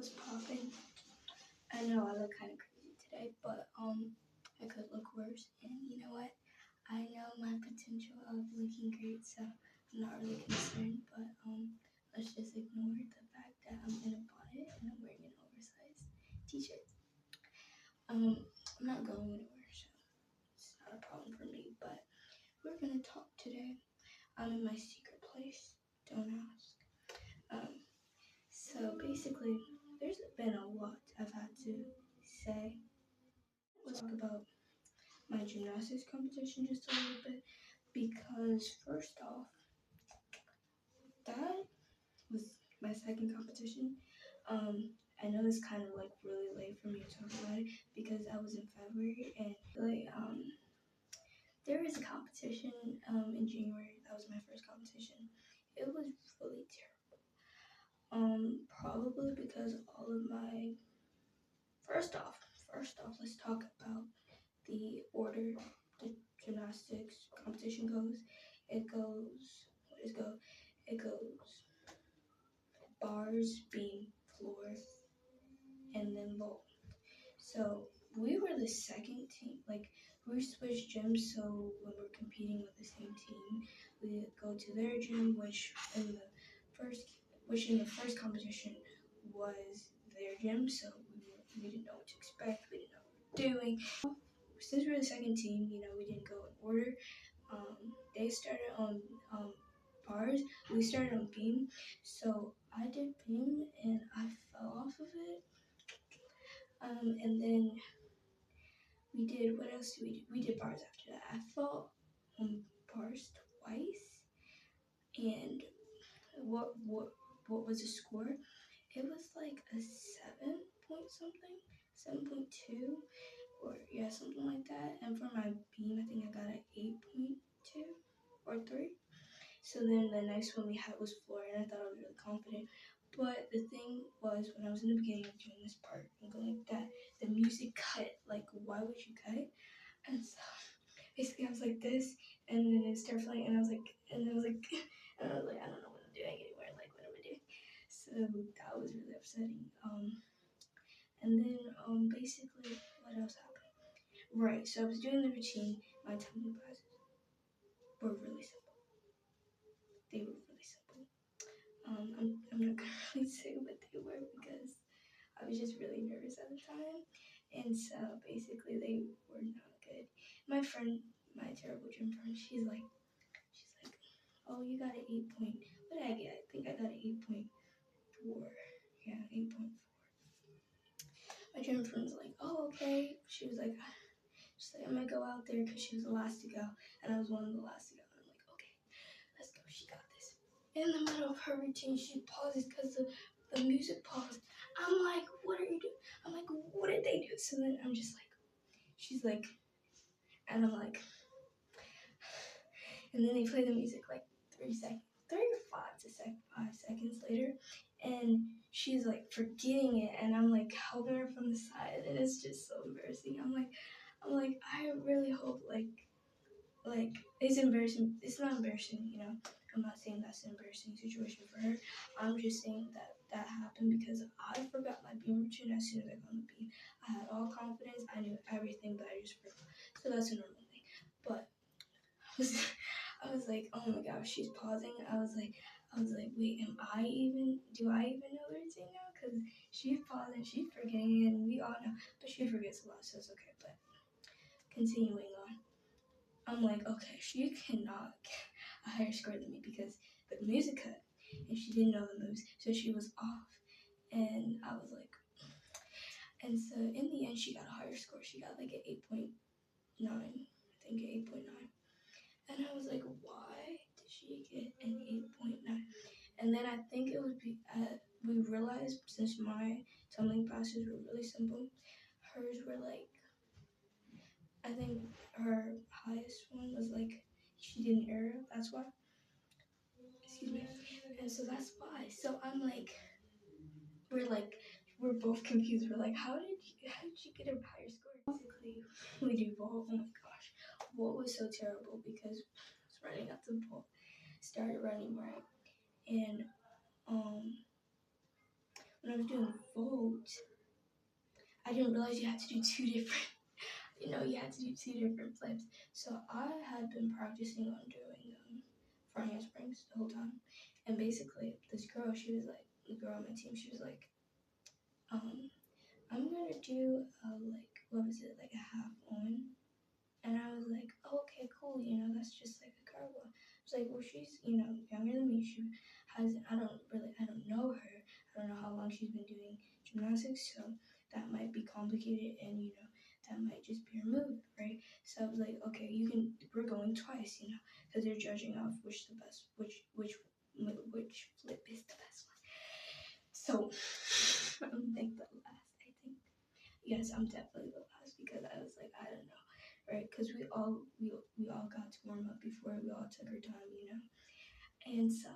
What's popping? I know I look kind of crazy today, but I could look worse. And you know what? I know my potential of looking great, so I'm not really concerned. But let's just ignore the fact that I'm in a bonnet and I'm wearing an oversized t-shirt. I'm not going anywhere, so it's not a problem for me. But we're gonna talk today. I'm in my secret place. Don't ask. So basically, there's been a lot I've had to say. Let's talk about my gymnastics competition just a little bit because first off, that was my second competition. I know it's kind of like really late for me to talk about it because I was in February and like there was a competition in January. That was my first competition. It was really terrible. Probably because all of my first off, let's talk about the order the gymnastics competition goes. It goes, what does it go? It goes bars, beam, floor, and then vault. So we were the second team. Like we switched gyms, so when we're competing with the same team, we go to their gym, which in the first competition was their gym. So we didn't know what to expect. We didn't know what we were doing. Since we're the second team, we didn't go in order. They started on bars. We started on beam. So I did beam and I fell off of it. And then we did, what else did we do? We did bars after that. I fell on bars twice. And what was the score? It was like a 7 point something, 7.2. Or yeah, something like that. And for my beam, I think I got an 8.2 or 3. So then the next one we had was floor, and I thought I was really confident. But the thing was, when I was in the beginning of doing this part and going like that, the music cut. Like, why would you cut? And so basically, I was like this, and then it started playing, and I was like, I don't know what I'm doing anymore. Like, what am I doing? So that was really upsetting. And then basically, what else happened? Right, so I was doing the routine. My tumbling classes were really simple. They were really simple. I'm not gonna really say what they were because I was just really nervous at the time. And so basically they were not good. My friend, my terrible gym friend, she's like, oh, you got an 8 point. What did I get? I think I got an 8.4. Yeah, 8.4. My gym friend's like, oh, okay. She's like, I'm gonna go out there because she was the last to go, and I was one of the last to go. And I'm like, okay, let's go. She got this. In the middle of her routine, she pauses because the music paused. I'm like, what are you doing? I'm like, what did they do? So then I'm just like, she's like, and I'm like, and then they play the music like 3 seconds, 3 or 5 seconds later, and she's like forgetting it, and I'm like helping her from the side, and it's just so embarrassing. I'm like, I really hope like it's embarrassing. It's not embarrassing, I'm not saying that's an embarrassing situation for her. I'm just saying that happened because I forgot my beam routine as soon as I got on the beam. I had all confidence. I knew everything, but I just forgot. So that's a normal thing. But I was like, oh my gosh, she's pausing. I was like, wait, do I even know the routine now? Because she's pausing, she's forgetting, and we all know, but she forgets a lot, so it's okay. But continuing on. I'm like, okay, she cannot get a higher score than me because the music cut and she didn't know the moves, so she was off. And I was like, and so in the end, she got a higher score. She got like an 8.9, I think 8.9. And I was like, why did she get an 8.9? And then I think it would be, we realized since my tumbling classes were really simple, hers were like, I think her highest one was like, she did an aerial, that's why. Excuse me. And so that's why. So I'm like, we're both confused. We're like, how did you get a higher score? Basically, we do vault. Oh my gosh. Vault was so terrible because I was running up the vault, started running right. And when I was doing vault, I didn't realize you had to do two different. You had to do two different flips. So I had been practicing on doing front handsprings the whole time, and basically this girl, she was like, the girl on my team, she was like, I'm gonna do like what was it, like a half on. And I was like, oh, okay, cool, that's just like a cartwheel. I was like, well, she's, younger than me. She hasn't, I don't know her. I don't know how long she's been doing gymnastics, so that might be complicated and, that might just be her move, right? So I was like, okay, we're going twice, because they're judging off which flip is the best one. So I'm like the last, I think. Yes, I'm definitely the last because I was like, I don't know, right? Because we all got to warm up before we all took our time. And so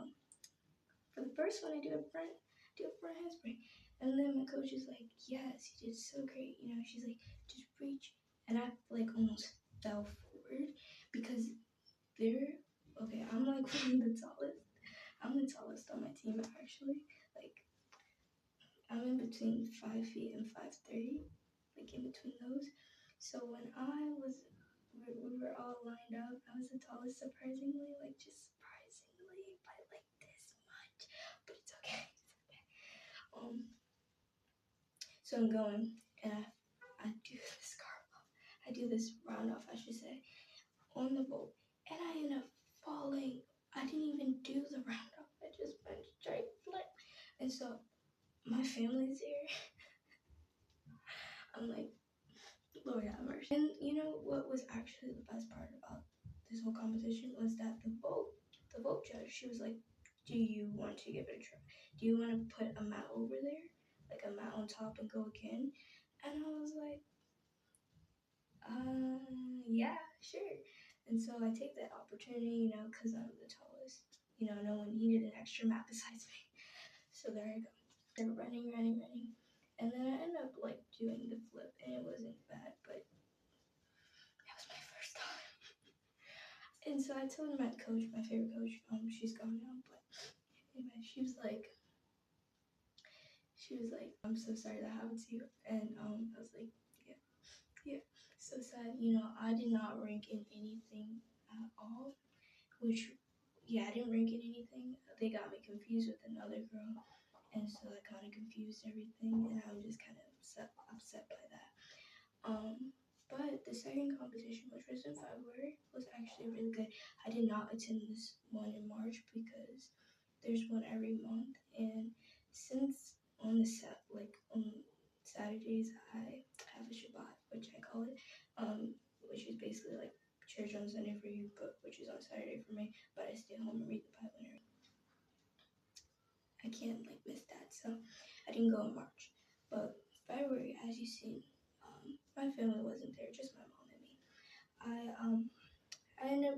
for the first one, I do a front handspring, and then my coach is like, yes, you did so great. She's like, just reach, and I like almost fell forward because they're okay. I'm like one of the tallest. I'm the tallest on my team actually. Like I'm in between 5 feet and 5'3", like in between those. So when we were all lined up, I was the tallest, surprisingly, like just surprisingly by like this much, but it's okay. So I'm going and I do this cartwheel. I do this round off, I should say, on the boat, and I end up falling. I didn't even do the round off. I just went straight flip, and so my family's here. I'm like, Lord have mercy. And what was actually the best part about this whole competition was that the vote judge, she was like, do you want to give it a try? Do you want to put a mat over there? Like a mat on top and go again? And I was like, yeah, sure. And so I take that opportunity, because I'm the tallest. No one needed an extra mat besides me. So there I go. They're running. And then I end up like doing the flip, and it wasn't bad, but that was my first time. And so I told my coach, my favorite coach, she's gone now, but anyway, she was like, I'm so sorry that happened to you. And I was like, yeah, so sad. I did not rank in anything at all, which, yeah, I didn't rank in anything. They got me confused with another girl, and so that kind of confused everything, and I was just kind of upset by that. But the second competition, which was in February, was actually really good. I did not attend this one in March because there's one every month, and since on Saturdays I have a Shabbat, which I call it, which is basically like church on Sunday for you, but which is on Saturday for me. But I stay home and read the Bible and everything. I can't like miss that, so I didn't go in March. But February, as you see, my family wasn't there, just my mom and me.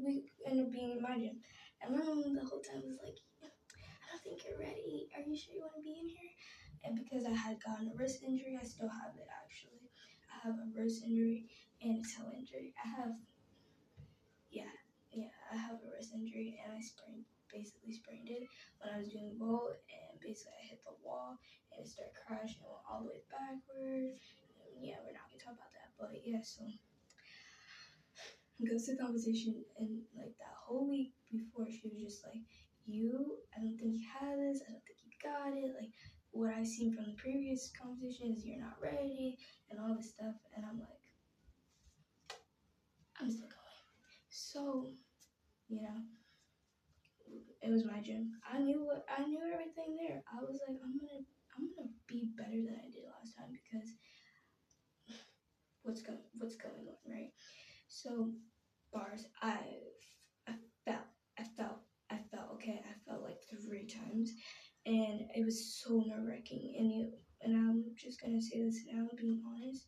We ended up being in my gym, and my mom the whole time was like, I don't think you're ready. Are you sure you want to be in here? And because I had gotten a wrist injury, I still have it actually. I have a wrist injury and a toe injury. I have a wrist injury, and I basically sprained it when I was doing vault, and basically I hit the wall and it started crashing and went all the way backward. And yeah, we're not gonna talk about that, but yeah, so goes to competition, and like that whole week before, she was just like, I don't think you have this, I don't think you got it, like what I seen from the previous competitions, you're not ready, and all this stuff. And I'm like, I'm still going. So it was my gym. I knew everything there. I was like, I'm gonna be better than I did last time, because what's going on, right? So bars, I fell. I fell. Okay, I fell like 3 times, and it was so nerve-wracking. And I'm just gonna say this now, being honest,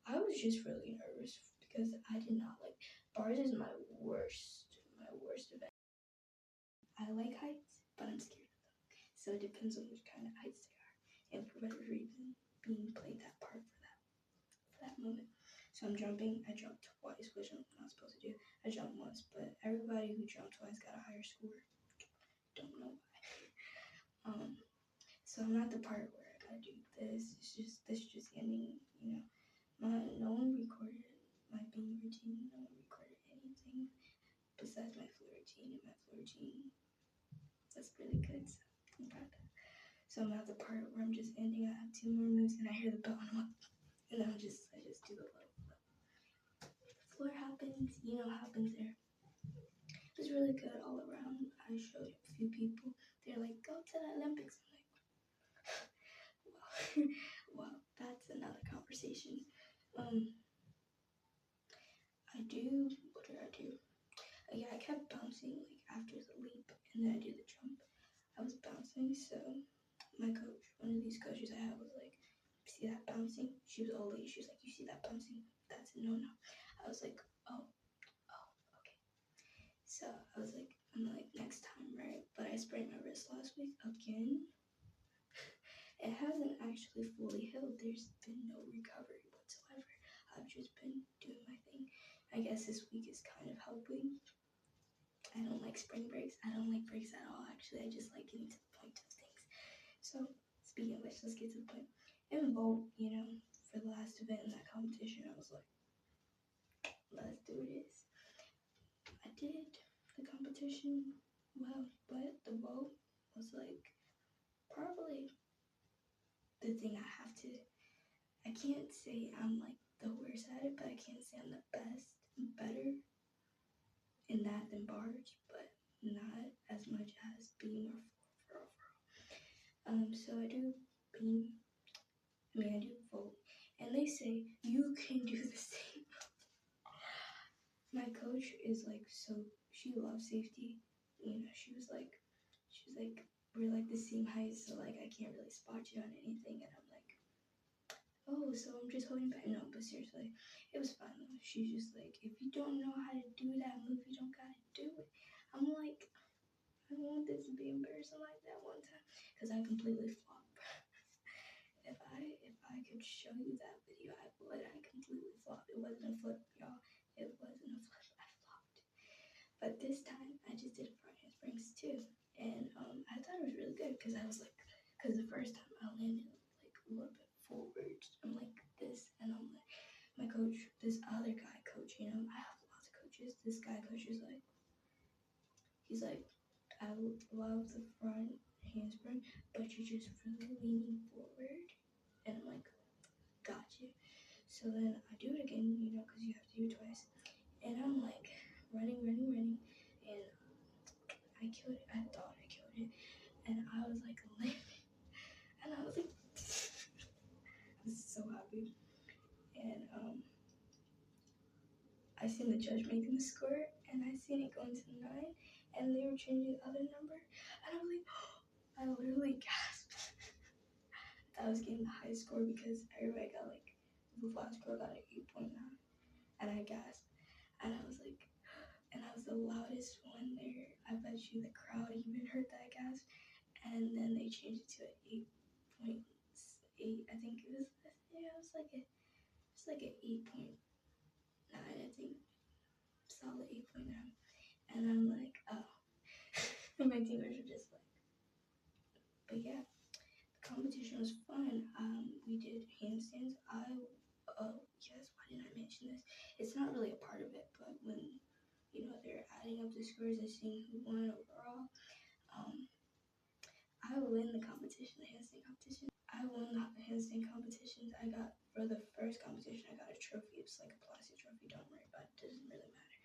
I was just really nervous because I did not like bars. Is my worst event. I like heights, but I'm scared of them. So it depends on which kind of heights they are, and for whatever reason, being played that part for that moment. So I'm jumping. I jumped twice, which I'm not supposed to do. I jumped once, but everybody who jumped twice got a higher score. Don't know why. So I'm at the part where this is just ending. No one recorded my being routine. No one recorded anything besides my floor routine, and my floor routine that's really good. So I'm proud of that. So I'm at the part where I'm just ending. I have 2 more moves, and I hear the bell, and I'm like, and I just do the low. The floor happens, happens there. It was really good all around. I showed a few people. They're like, go to the Olympics. I'm like, well, that's another conversation. I do. What did I do? Yeah, I kept bouncing like after the leap, and then I do the jump. I was bouncing, so my coach, one of these coaches I have, was like, "See that bouncing?" She was old lady. She was like, "You see that bouncing? That's a no." I was like, "Oh, okay." So I'm like, next time, right? But I sprained my wrist last week again. It hasn't actually fully healed. There's been no recovery whatsoever. I've just been doing my thing. I guess this week is kind of helping. I don't like spring breaks. I don't like breaks at all, actually. I just like getting to the point of things. So, speaking of which, let's get to the point. In vault, for the last event in that competition, I was like, let's do this. I did the competition well, but the vault was like probably the thing I can't say I'm like the worst at it, but I can't say I'm the best. I'm better in that than bars, but not as much as beam or floor. So I do beam. I do vault, and they say you can do the same. My coach is like, so she loves safety. She was like, we're like the same height, so like I can't really spot you on anything, and I'm like, oh, so I'm just holding back. No, but seriously, it was fun though. She's just like, if you don't know how to do that move, you don't gotta do it. I'm like, I want this to be embarrassing like that one time, because I completely flopped. if I could show you that video, I would. I completely flopped. It wasn't a flip, y'all. It wasn't a flip. I flopped. But this time, I just did front handsprings too, and I thought it was really good because because the first time I landed like a little bit forward. I'm like this, and I'm like, my coach, this other guy coach, I have lots of coaches. This guy coach is like, he's like, I love the front handspring, but you're just really leaning forward. And I'm like, got you. So then I do it again, because you have to do it twice. And I'm like running, and I killed it. I thought I killed it. And I was like limping. And I was like, I was so happy. And I seen the judge making the score, and I seen it going to 9, and they were changing the other number, and I was like, I literally gasped. I was getting the high score because everybody got like, the last girl got an 8.9, and I gasped, and I was like, and I was the loudest one there. I bet you the crowd even heard that gasp, and then they changed it to an 8.8. I think it was, yeah, it was like an 8.9, I think, solid 8.9. And I'm like, oh. And my teammates were just like, but yeah, the competition was fun. We did handstands. Oh yes, why didn't I mention this? It's not really a part of it, but when they're adding up the scores and seeing who won overall, I win the competition, the handstand competition. I won the handstand competitions. I got, for the first competition, I got a trophy. It's like a plastic trophy. Don't worry about it. It doesn't really matter.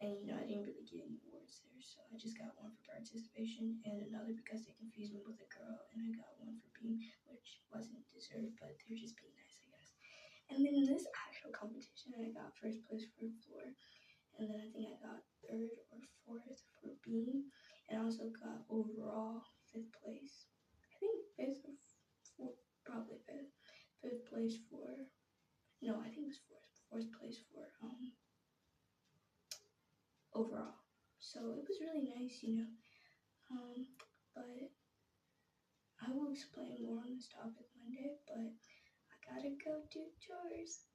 And I didn't really get any awards there, so I just got one for participation and another because they confused me with a girl, and I got one for being, which wasn't deserved, but they're just being nice, I guess. And then in this actual competition, I got first place for floor, and then I think I got third or fourth for beam, and I also got overall fifth place. I think fifth or fourth, probably fifth. Fifth place for, no, I think it was fourth place for overall. So it was really nice, but I will explain more on this topic Monday, but I gotta go do chores.